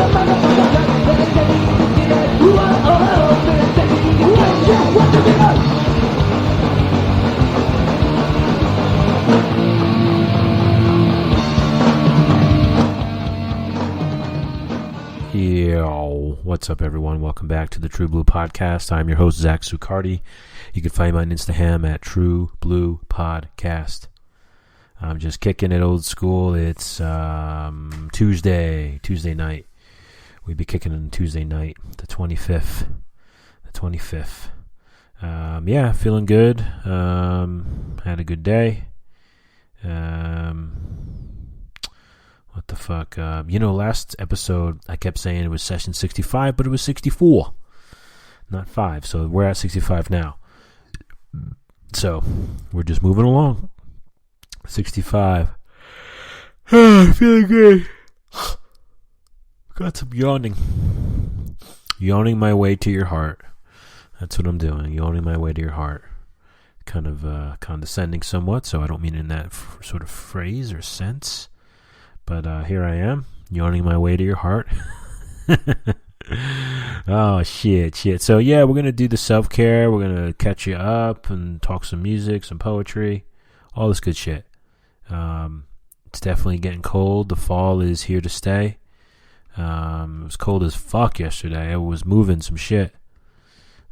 Yo, what's up everyone? Welcome back to the True Blue Podcast. I'm your host, Zach Sucardi. You can find me on Instagram at True Blue Podcast. I'm just kicking it old school. It's Tuesday night. We'll be kicking it Tuesday night, the 25th. Yeah, feeling good. Had a good day. What the fuck? Last episode I kept saying it was session 65, but it was 64, not 5. So we're at 65 now. So we're just moving along. 65. Feeling good. Got some yawning. Yawning my way to your heart. That's what I'm doing. Yawning my way to your heart. Kind of condescending somewhat, so I don't mean in that sort of phrase or sense. But here I am, yawning my way to your heart. Oh, shit. So, yeah, we're going to do the self-care. We're going to catch you up and talk some music, some poetry, all this good shit. It's definitely getting cold. The fall is here to stay. It was cold as fuck yesterday. I was moving some shit.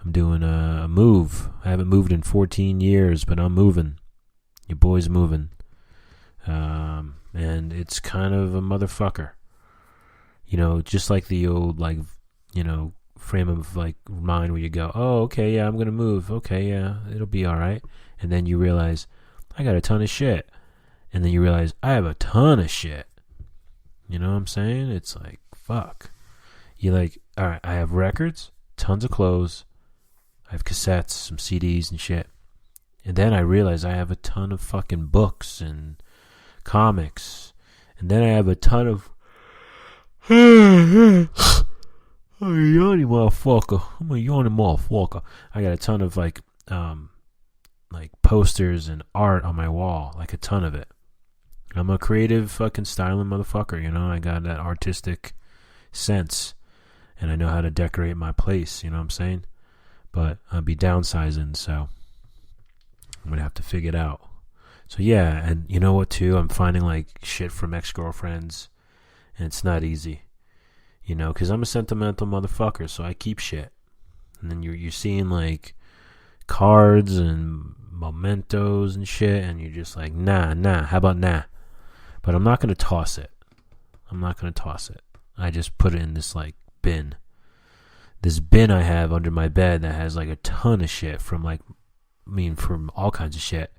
I'm doing a move. I haven't moved in 14 years, but I'm moving. Your boy's moving. And it's kind of a motherfucker. Just like the old, frame of, mind where you go, oh, okay, yeah, I'm going to move. Okay, yeah, it'll be all right. And then you realize, I got a ton of shit. And then you realize, I have a ton of shit. You know what I'm saying? It's like, fuck. You're like, all right, I have records, tons of clothes. I have cassettes, some CDs and shit. And then I realize I have a ton of fucking books and comics, and then I have a ton of I'm a yawning motherfucker. I got a ton of posters and art on my wall, like a ton of it. I'm a creative fucking styling motherfucker, I got that artistic sense, and I know how to decorate my place, you know what I'm saying? But I'll be downsizing, so I'm gonna have to figure it out. So yeah, and you know what too? I'm finding shit from ex-girlfriends, and it's not easy, because I'm a sentimental motherfucker, so I keep shit. And then you're seeing cards and mementos and shit, and you're just like, nah, how about nah? But I'm not gonna toss it. I just put it in this bin. This bin I have under my bed that has a ton of shit from all kinds of shit.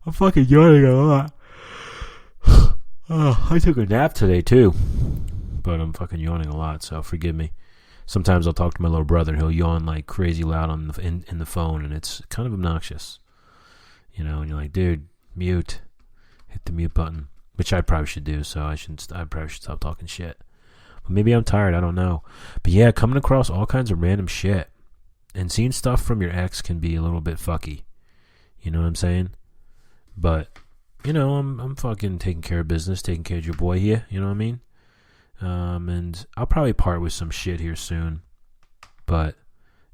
I'm fucking yawning a lot. Oh, I took a nap today too, but I'm fucking yawning a lot, so forgive me. Sometimes I'll talk to my little brother and he'll yawn crazy loud in the phone, and it's kind of obnoxious, and you're like, dude, mute, hit the mute button, which I probably should do. So I probably should stop talking shit. But maybe I'm tired, I don't know. But yeah, coming across all kinds of random shit and seeing stuff from your ex can be a little bit fucky. You know what I'm saying? But, I'm fucking taking care of business, taking care of your boy here, you know what I mean? And I'll probably part with some shit here soon. But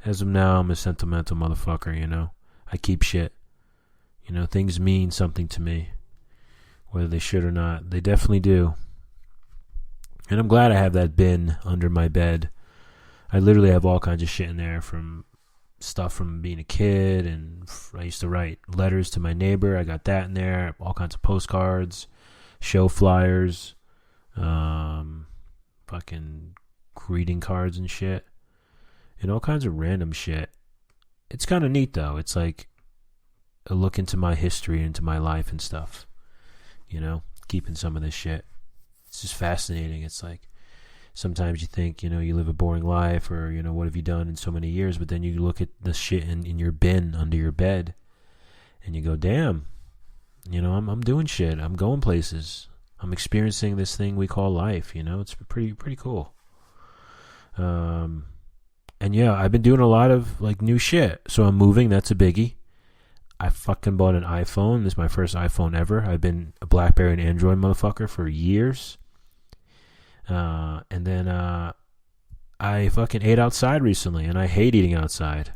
as of now, I'm a sentimental motherfucker, I keep shit. Things mean something to me. Whether they should or not, they definitely do. And I'm glad I have that bin under my bed. I literally have all kinds of shit in there, from stuff from being a kid, and I used to write letters to my neighbor. I got that in there. All kinds of postcards, show flyers, fucking greeting cards and shit, and all kinds of random shit. It's kind of neat though. It's like a look into my history, into my life and stuff, keeping some of this shit. It's just fascinating. It's like, sometimes you think, you live a boring life, or, what have you done in so many years? But then you look at the shit in your bin under your bed, and you go, damn, I'm doing shit. I'm going places. I'm experiencing this thing we call life. It's pretty cool. And yeah, I've been doing a lot of new shit. So I'm moving. That's a biggie. I fucking bought an iPhone. This is my first iPhone ever. I've been a BlackBerry and Android motherfucker for years. And then I fucking ate outside recently, and I hate eating outside.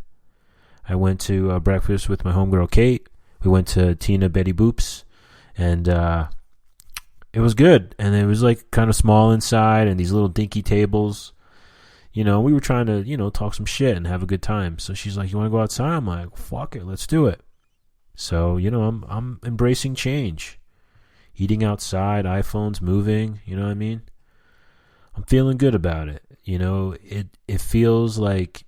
I went to breakfast with my homegirl Kate. We went to Tina Betty Boop's, and it was good. And it was like kind of small inside, and these little dinky tables. We were trying to, talk some shit and have a good time. So she's like, "You want to go outside?" I'm like, "Fuck it, let's do it." So, I'm embracing change. Eating outside, iPhones moving, you know what I mean? I'm feeling good about it. It feels like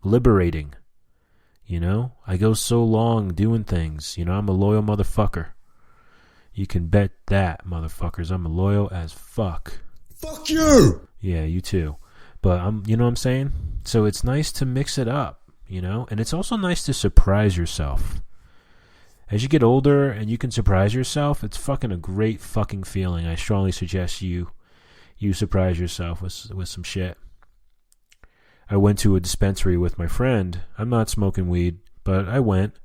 liberating. I go so long doing things. I'm a loyal motherfucker. You can bet that, motherfuckers. I'm a loyal as fuck. Fuck you! Yeah, you too. But you know what I'm saying? So it's nice to mix it up, and it's also nice to surprise yourself. As you get older and you can surprise yourself, it's fucking a great fucking feeling. I strongly suggest you surprise yourself with some shit. I went to a dispensary with my friend. I'm not smoking weed, but I went,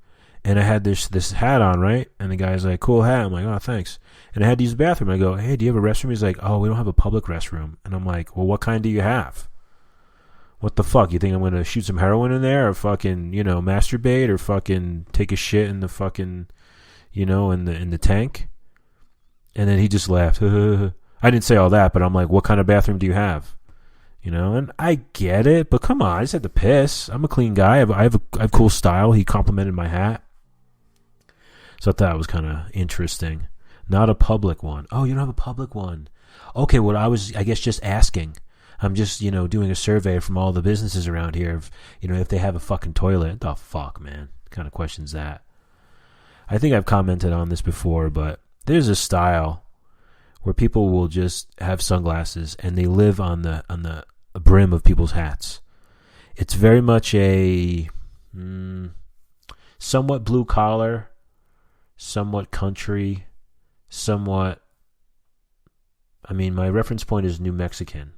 and I had this hat on, right? And the guy's like, "Cool hat." I'm like, "Oh, thanks." And I had to use the bathroom. I go, "Hey, do you have a restroom?" He's like, "Oh, we don't have a public restroom." And I'm like, "Well, what kind do you have? What the fuck? You think I'm going to shoot some heroin in there, or fucking, masturbate, or fucking take a shit in the fucking, in the tank?" And then he just laughed. I didn't say all that, but I'm like, "What kind of bathroom do you have?" And I get it, but come on, I just had to piss. I'm a clean guy. I have cool style. He complimented my hat. So I thought it was kind of interesting. Not a public one. Oh, you don't have a public one. Okay, well, I guess, just asking. I'm just, doing a survey from all the businesses around here, if they have a fucking toilet. The fuck, man? What kind of question's that? I think I've commented on this before, but there's a style where people will just have sunglasses and they live on the brim of people's hats. It's very much a somewhat blue collar, somewhat country, somewhat. I mean, my reference point is New Mexican,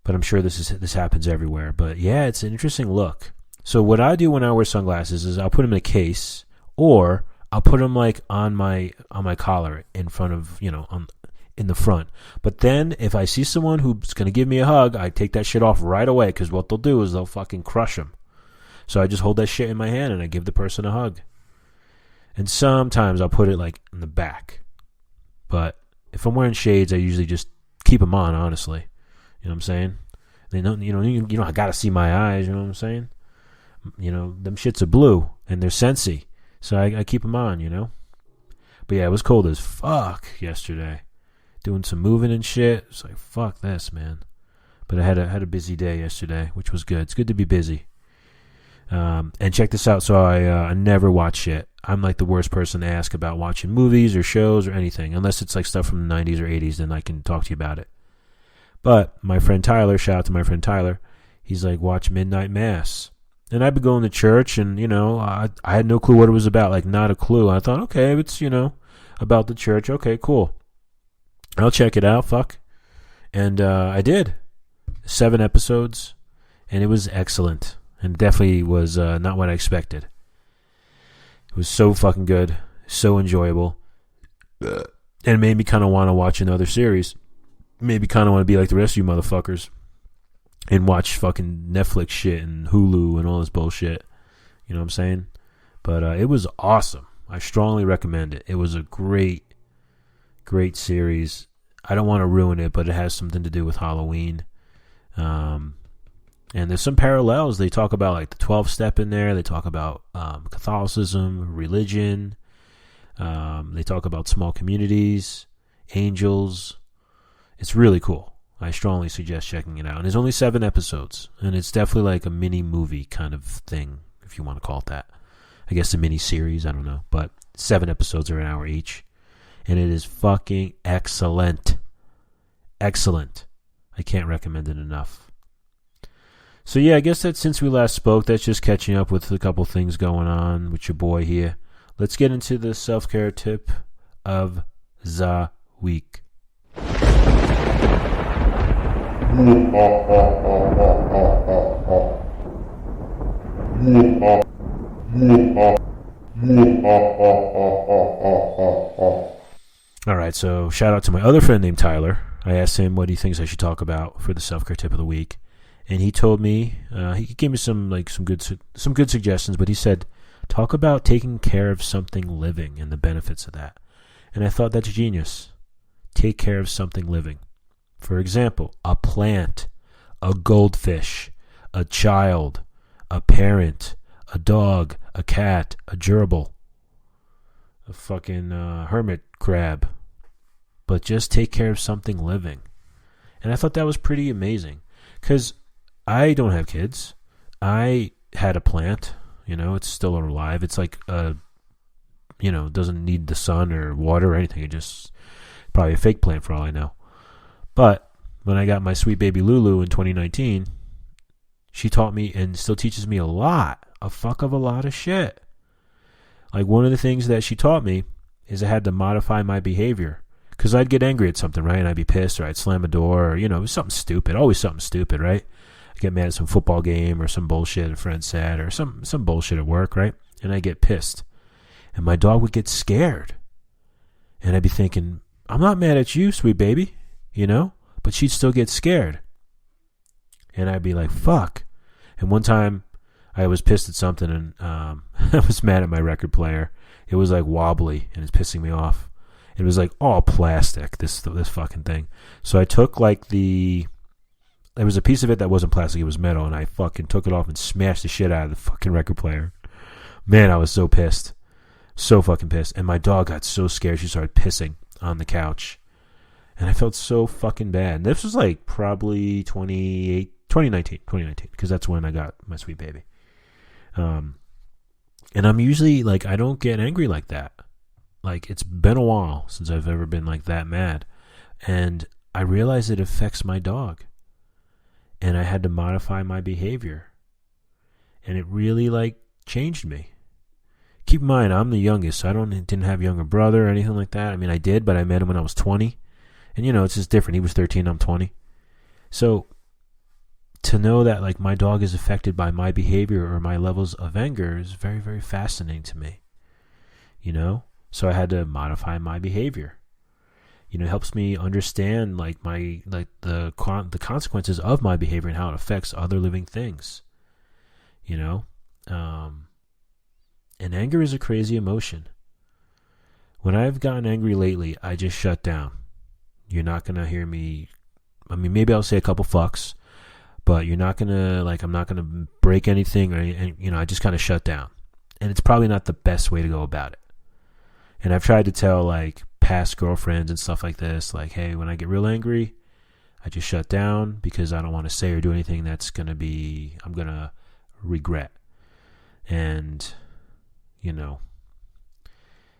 but I'm sure this happens everywhere. But yeah, it's an interesting look. So what I do when I wear sunglasses is I'll put them in a case, or I'll put them like on my collar in front of in the front. But then if I see someone who's gonna give me a hug, I take that shit off right away, because what they'll do is they'll fucking crush them. So I just hold that shit in my hand and I give the person a hug. And sometimes I'll put it like in the back. But if I'm wearing shades, I usually just keep them on. Honestly, you know what I'm saying? They don't, I gotta see my eyes. You know what I'm saying? Them shits are blue and they're sensy. So I keep them on, But yeah, it was cold as fuck yesterday. Doing some moving and shit. It's like, fuck this, man. But I had a busy day yesterday, which was good. It's good to be busy. And check this out. So I never watch shit. I'm like the worst person to ask about watching movies or shows or anything. Unless it's like stuff from the 90s or 80s, then I can talk to you about it. But my friend Tyler, shout out to my friend Tyler, he's like, watch Midnight Mass. And I've been going to church, and, I had no clue what it was about, like not a clue. I thought, okay, it's, about the church. Okay, cool. I'll check it out, fuck. And I did. 7 episodes, and it was excellent. And definitely was not what I expected. It was so fucking good, so enjoyable. And it made me kind of want to watch another series. Maybe kind of want to be like the rest of you motherfuckers and watch fucking Netflix shit and Hulu and all this bullshit. You know what I'm saying? But it was awesome. I strongly recommend it. It was a great series. I don't want to ruin it, but it has something to do with Halloween. And there's some parallels. They talk about like the 12-step in there. They talk about Catholicism, religion. They talk about small communities, angels. It's really cool. I strongly suggest checking it out. And there's only 7 episodes. And it's definitely like a mini movie kind of thing, if you want to call it that. I guess a mini series, I don't know. But 7 episodes are an hour each. And it is fucking excellent. Excellent. I can't recommend it enough. So yeah, I guess that since we last spoke, that's just catching up with a couple things going on with your boy here. Let's get into the self-care tip of the week. All right, so shout out to my other friend named Tyler. I asked him what he thinks I should talk about for the self-care tip of the week, and he told me he gave me some good suggestions. But he said, talk about taking care of something living and the benefits of that. And I thought that's genius. Take care of something living. For example, a plant, a goldfish, a child, a parent, a dog, a cat, a gerbil, a fucking hermit crab. But just take care of something living. And I thought that was pretty amazing. Because I don't have kids. I had a plant. It's still alive. It's like, doesn't need the sun or water or anything. It just probably a fake plant for all I know. But when I got my sweet baby Lulu in 2019, she taught me and still teaches me a lot of shit. Like one of the things that she taught me is I had to modify my behavior. Because I'd get angry at something, right? And I'd be pissed, or I'd slam a door, or, it was something stupid. Always something stupid, right? I'd get mad at some football game or some bullshit a friend said, or some bullshit at work, right? And I'd get pissed. And my dog would get scared. And I'd be thinking, I'm not mad at you, sweet baby, But she'd still get scared. And I'd be like, fuck. And one time I was pissed at something, and I was mad at my record player. It was like wobbly, and it's pissing me off. It was like all plastic, this fucking thing. So I took there was a piece of it that wasn't plastic, it was metal, and I fucking took it off and smashed the shit out of the fucking record player. Man, I was so pissed. So fucking pissed. And my dog got so scared, she started pissing on the couch. And I felt so fucking bad. And this was like probably 2019, because that's when I got my sweet baby. And I'm usually like, I don't get angry like that. Like, it's been a while since I've ever been like that mad. And I realized it affects my dog. And I had to modify my behavior. And it really changed me. Keep in mind, I'm the youngest, so I didn't have a younger brother or anything like that. I mean, I did, but I met him when I was 20. And it's just different. He was 13, I'm 20. So to know that my dog is affected by my behavior or my levels of anger is very, very fascinating to me. So I had to modify my behavior. It helps me understand the consequences of my behavior and how it affects other living things. And anger is a crazy emotion. When I've gotten angry lately, I just shut down. You're not gonna hear me. I mean, maybe I'll say a couple fucks, but you're not gonna I'm not gonna break anything, or I just kind of shut down. And it's probably not the best way to go about it. And I've tried to tell past girlfriends and stuff like this, hey, when I get real angry, I just shut down because I don't want to say or do anything that's I'm going to regret. And,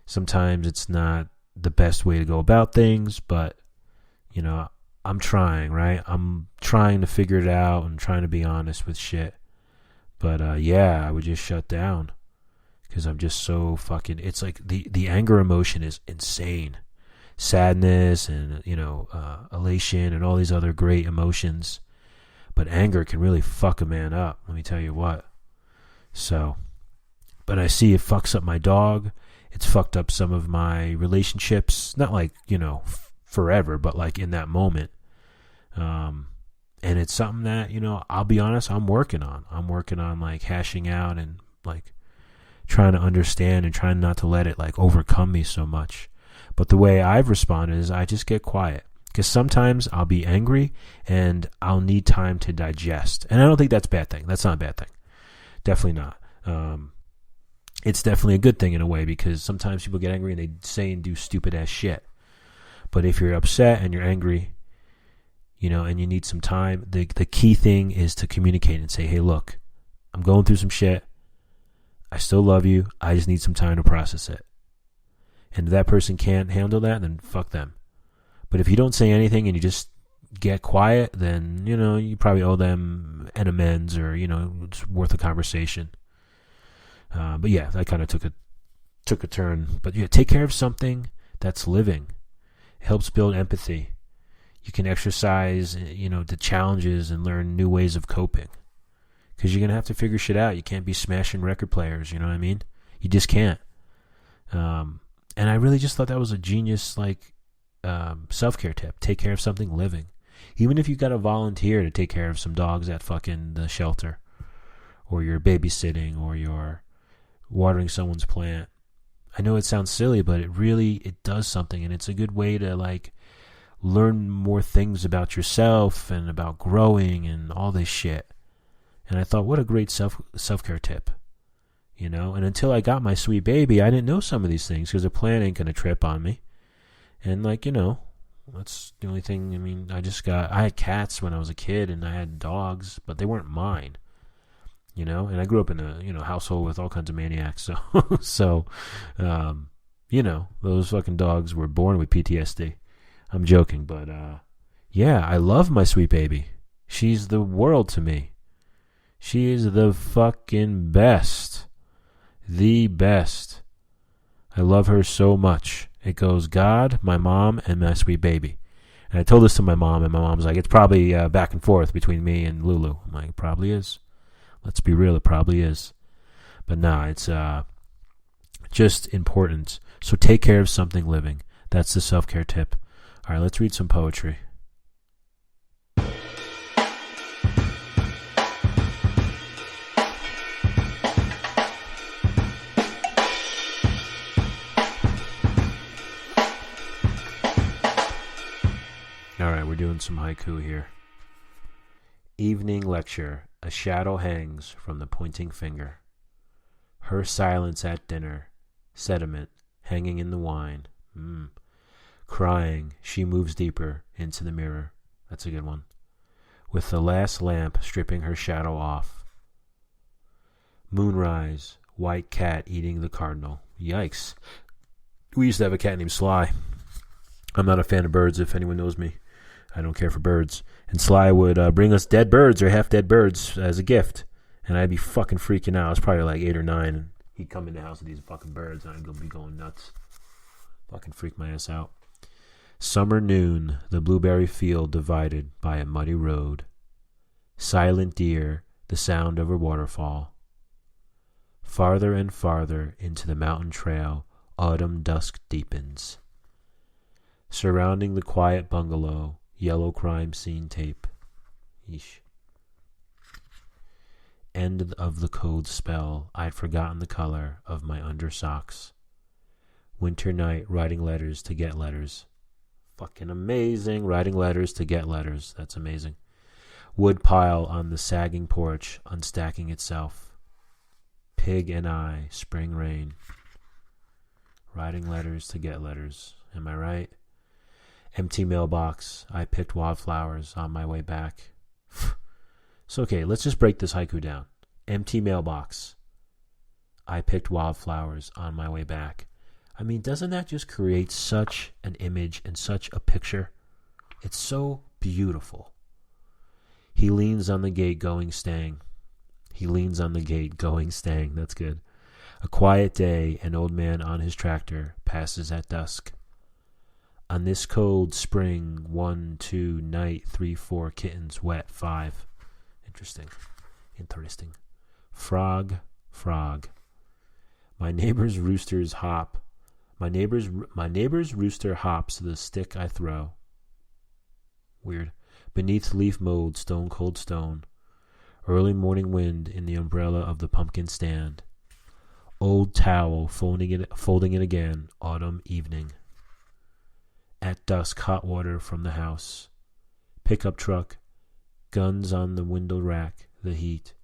sometimes it's not the best way to go about things, but, I'm trying, right? I'm trying to figure it out and trying to be honest with shit. But, I would just shut down. Because I'm just so fucking... It's like the anger emotion is insane. Sadness and, elation and all these other great emotions. But anger can really fuck a man up. Let me tell you what. So... But I see it fucks up my dog. It's fucked up some of my relationships. Not forever, but in that moment. And it's something that, I'll be honest, I'm working on. I'm working on hashing out and trying to understand and trying not to let it overcome me so much. But the way I've responded is I just get quiet, because sometimes I'll be angry and I'll need time to digest. And I don't think that's a bad thing. That's not a bad thing. Definitely not. It's definitely a good thing in a way, because sometimes people get angry and they say and do stupid ass shit. But if you're upset and you're angry, and you need some time, the key thing is to communicate and say, hey, look, I'm going through some shit. I still love you. I just need some time to process it. And if that person can't handle that, then fuck them. But if you don't say anything and you just get quiet, then, you probably owe them an amends, or, it's worth a conversation. But yeah, that kind of took a turn. But yeah, take care of something that's living. It helps build empathy. You can exercise, the challenges and learn new ways of coping. Because you're going to have to figure shit out. You can't be smashing record players, you know what I mean? You just can't. And I really just thought that was a genius, self-care tip. Take care of something living. Even if you got to volunteer to take care of some dogs at fucking the shelter, or you're babysitting, or you're watering someone's plant. I know it sounds silly, but it does something, and it's a good way to like learn more things about yourself and about growing and all this shit. And I thought, what a great self-care tip, you know? And until I got my sweet baby, I didn't know some of these things because the plant ain't gonna trip on me. And like, you know, that's the only thing. I mean, I had cats when I was a kid, and I had dogs, but they weren't mine, you know. And I grew up in a, you know, household with all kinds of maniacs, so you know, those fucking dogs were born with PTSD. I'm joking, but yeah, I love my sweet baby. She's the world to me. She is the fucking best. The best. I love her so much. It goes God, my mom, and my sweet baby. And I told this to my mom, and my mom's like, it's probably back and forth between me and Lulu. I'm like, it probably is. Let's be real, it probably is. But no, it's just important. So take care of something living. That's the self-care tip. All right, let's read some poetry. All right, we're doing some haiku here. Evening lecture. A shadow hangs from the pointing finger. Her silence at dinner. Sediment hanging in the wine. Crying, she moves deeper into the mirror. That's a good one. With the last lamp stripping her shadow off. Moonrise. White cat eating the cardinal. Yikes. We used to have a cat named Sly. I'm not a fan of birds, if anyone knows me. I don't care for birds. And Sly would bring us dead birds or half-dead birds as a gift. And I'd be fucking freaking out. I was probably like 8 or 9. And he'd come in the house with these fucking birds, and I'd be going nuts. Fucking freak my ass out. Summer noon, the blueberry field divided by a muddy road. Silent deer, the sound of a waterfall. Farther and farther into the mountain trail, autumn dusk deepens. Surrounding the quiet bungalow, yellow crime scene tape. Yeesh. End of the code spell. I'd forgotten the color of my undersocks. Winter night, writing letters to get letters. Fucking amazing. Writing letters to get letters. That's amazing. Wood pile on the sagging porch, unstacking itself. Pig and I, spring rain. Writing letters to get letters. Am I right? Empty mailbox. I picked wildflowers on my way back. So, okay, let's just break this haiku down. Empty mailbox. I picked wildflowers on my way back. I mean, doesn't that just create such an image and such a picture? It's so beautiful. He leans on the gate going staying. He leans on the gate going staying. That's good. A quiet day, an old man on his tractor passes at dusk. On this cold spring, 1, 2, night, 3, 4, kittens, wet, 5. Interesting. Frog. My neighbor's rooster hops the stick I throw. Weird. Beneath leaf mowed, stone cold stone. Early morning wind in the umbrella of the pumpkin stand. Old towel, folding it again, autumn evening. At dusk, hot water from the house. Pickup truck, guns on the window rack, the heat.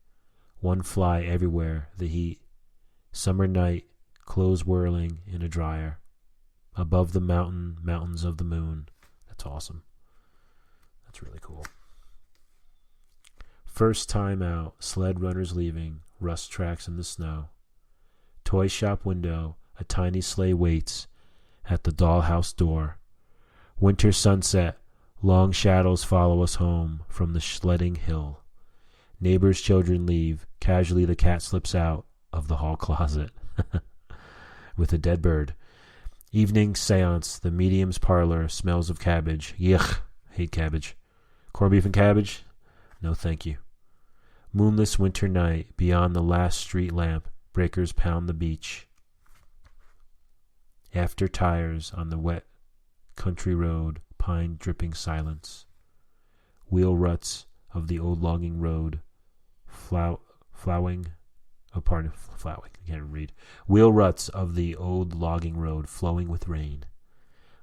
One fly everywhere, the heat. Summer night, clothes whirling in a dryer. Above the mountains of the moon. That's awesome. That's really cool. First time out, sled runners leaving, rust tracks in the snow. Toy shop window, a tiny sleigh waits at the dollhouse door. Winter sunset, long shadows follow us home from the sledding hill. Neighbors' children leave, casually the cat slips out of the hall closet with a dead bird. Evening seance, the medium's parlor, smells of cabbage. Yuck, hate cabbage. Corned beef and cabbage? No thank you. Moonless winter night, beyond the last street lamp, breakers pound the beach. After tires on the wet country road, pine dripping silence. Wheel ruts of the old logging road, flowing. I can't read. Wheel ruts of the old logging road flowing with rain.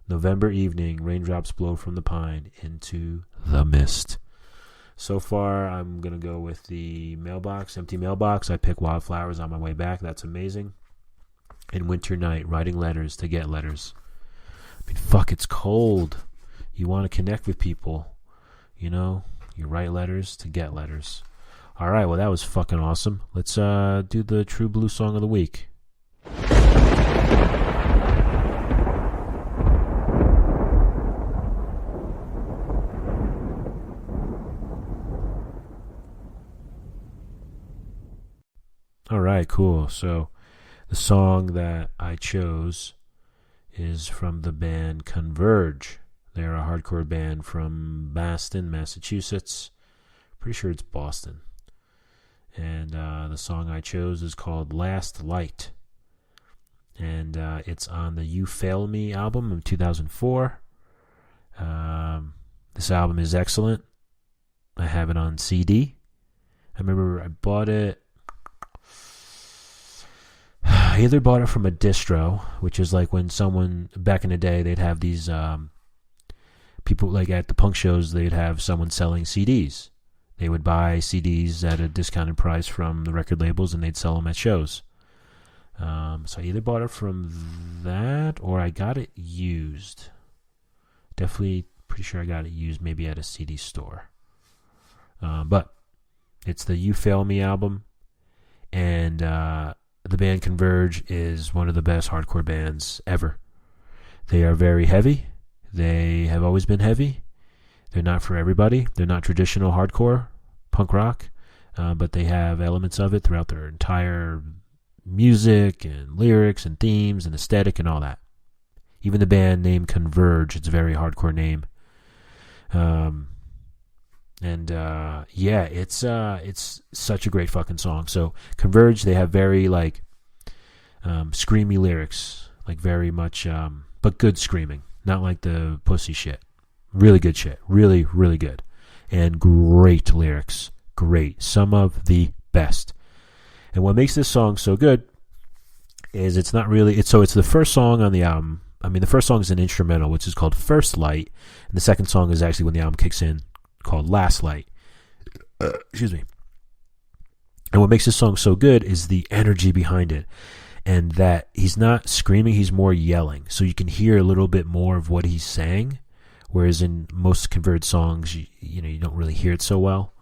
November evening, raindrops blow from the pine into the mist. So far, I'm going to go with the mailbox, empty mailbox. I pick wildflowers on my way back. That's amazing. And winter night, writing letters to get letters. I mean, fuck, it's cold. You want to connect with people. You know, you write letters to get letters. All right, well, that was fucking awesome. Let's do the True Blue Song of the Week. All right, cool. So the song that I chose is from the band Converge. They're a hardcore band from Boston, Massachusetts. Pretty sure it's Boston. And the song I chose is called Last Light. And it's on the You Fail Me album of 2004. This album is excellent. I have it on CD. I remember I bought it. I either bought it from a distro, which is like when someone, back in the day, they'd have these people, like at the punk shows, they'd have someone selling CDs. They would buy CDs at a discounted price from the record labels, and they'd sell them at shows. So I either bought it from that, or I got it used. Definitely pretty sure I got it used, maybe at a CD store. But it's the You Fail Me album, and the band Converge is one of the best hardcore bands ever. They are very heavy. They have always been heavy. They're not for everybody. They're not traditional hardcore punk rock, but they have elements of it throughout their entire music and lyrics and themes and aesthetic and all that. Even the band name Converge, it's a very hardcore name. It's such a great fucking song. So Converge, they have very like screamy lyrics, like very much, but good screaming, not like the pussy shit. Really good shit, really, really good, and great lyrics, great, some of the best. And what makes this song so good is it's not really, it's the first song on the album. I mean, the first song is an instrumental, which is called First Light, and the second song is actually when the album kicks in, called Last Light. Excuse me. And what makes this song so good is the energy behind it, and that he's not screaming, he's more yelling, so you can hear a little bit more of what he's saying, whereas in most Converge songs, you don't really hear it so well.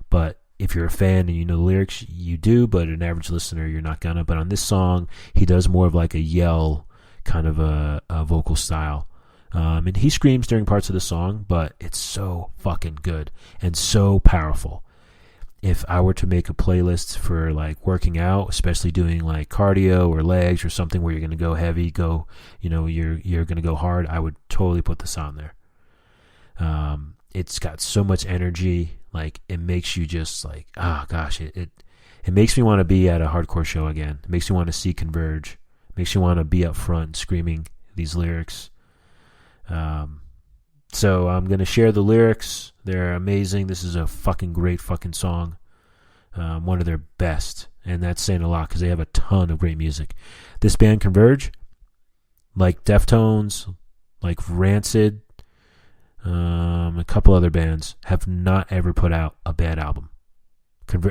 But if you're a fan and you know the lyrics, you do, but an average listener, you're not gonna. But on this song, he does more of like a yell kind of a vocal style. And he screams during parts of the song, but it's so fucking good and so powerful. If I were to make a playlist for like working out, especially doing like cardio or legs or something where you're going to go heavy, you're going to go hard, I would totally put this on there. It's got so much energy. Like it makes you just like, it makes me want to be at a hardcore show again. It makes me want to see Converge. It makes you want to be up front screaming these lyrics. So I'm going to share the lyrics. They're amazing. This is a fucking great fucking song. One of their best. And that's saying a lot because they have a ton of great music. This band Converge, like Deftones, like Rancid, a couple other bands, have not ever put out a bad album.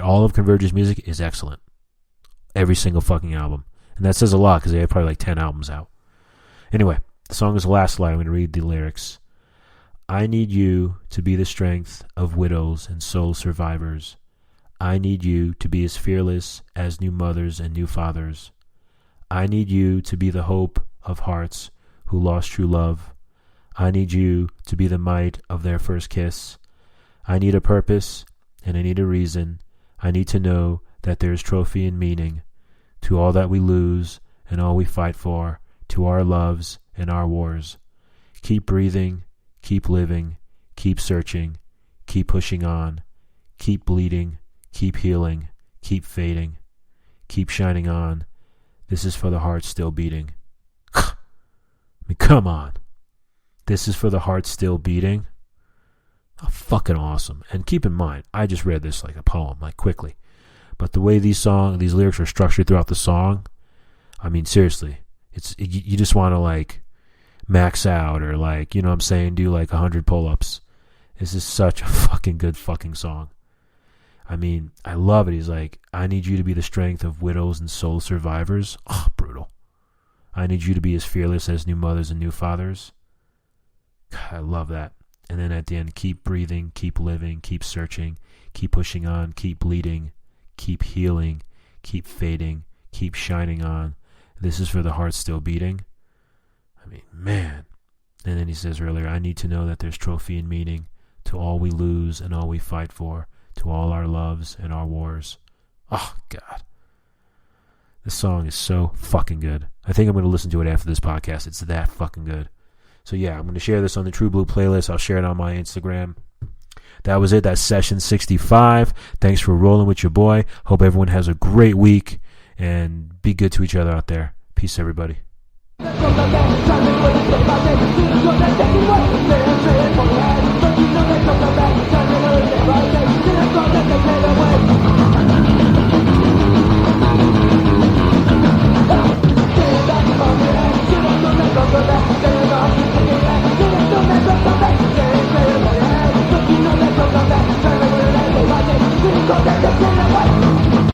All of Converge's music is excellent. Every single fucking album. And that says a lot because they have probably like 10 albums out. Anyway, the song is Last Light. I'm going to read the lyrics. I need you to be the strength of widows and soul survivors. I need you to be as fearless as new mothers and new fathers. I need you to be the hope of hearts who lost true love. I need you to be the might of their first kiss. I need a purpose and I need a reason. I need to know that there is trophy and meaning to all that we lose and all we fight for, to our loves and our wars. Keep breathing. Keep living, keep searching, keep pushing on, keep bleeding, keep healing, keep fading, keep shining on. This is for the heart still beating. I mean, come on. This is for the heart still beating. Oh, fucking awesome. And keep in mind, I just read this like a poem, like quickly. But the way these lyrics are structured throughout the song, I mean, seriously, you just want to like max out or like, you know what I'm saying, do like 100 pull-ups. This is such a fucking good fucking song. I mean, I love it. He's like, I need you to be the strength of widows and soul survivors. Oh, brutal. I need you to be as fearless as new mothers and new fathers. God, I love that. And then at the end, keep breathing, keep living, keep searching, keep pushing on, keep bleeding, keep healing, keep fading, keep shining on. This is for the heart still beating. I mean, man. And then he says earlier, I need to know that there's trophy and meaning to all we lose and all we fight for, to all our loves and our wars. Oh, God. This song is so fucking good. I think I'm going to listen to it after this podcast. It's that fucking good. So yeah, I'm going to share this on the True Blue playlist. I'll share it on my Instagram. That was it. That's session 65. Thanks for rolling with your boy. Hope everyone has a great week and be good to each other out there. Peace, everybody.